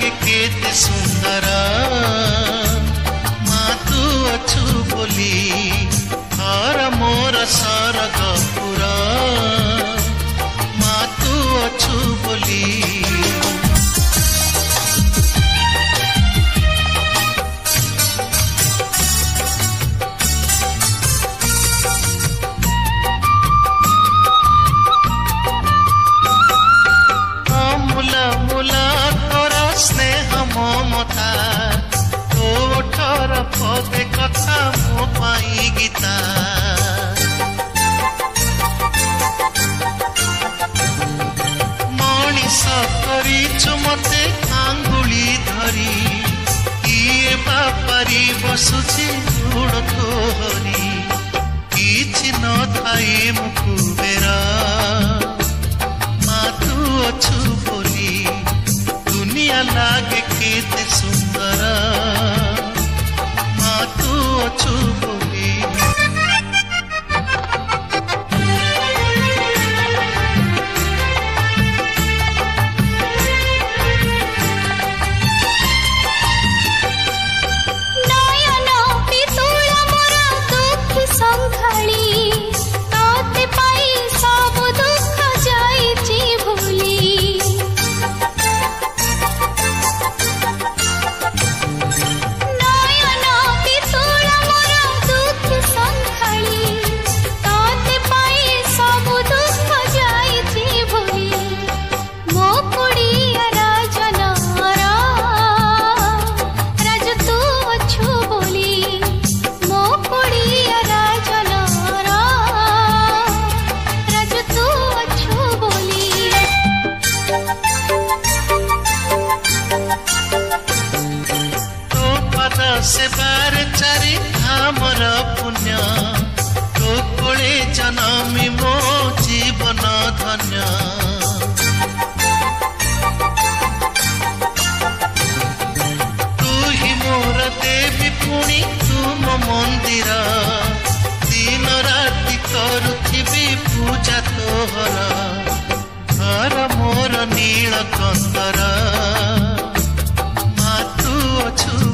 लागे केते सुंदर माँ तू अछु बोली हर मोर सरग पुरा माँ तू अछु बोली ममता तोठर पदे कथा मो पाई गीता मनीष करिछु मते आंगुली धरी किए बापारी बसुछि गुण तोहरी किछि न थाई मुकु बेरा माँ तू अछु बोली दुनिया लागे केते सुंदर माँ तू अछु बोली से बार चारि हमर पुण्य तो कोले जन्मी मो जीवन धन्य तू ही मोर देवी पुणी तुम मंदिर दिन राति करुथिबी पूजा तोहर घर मोर नीलकंदर माँ तू अछु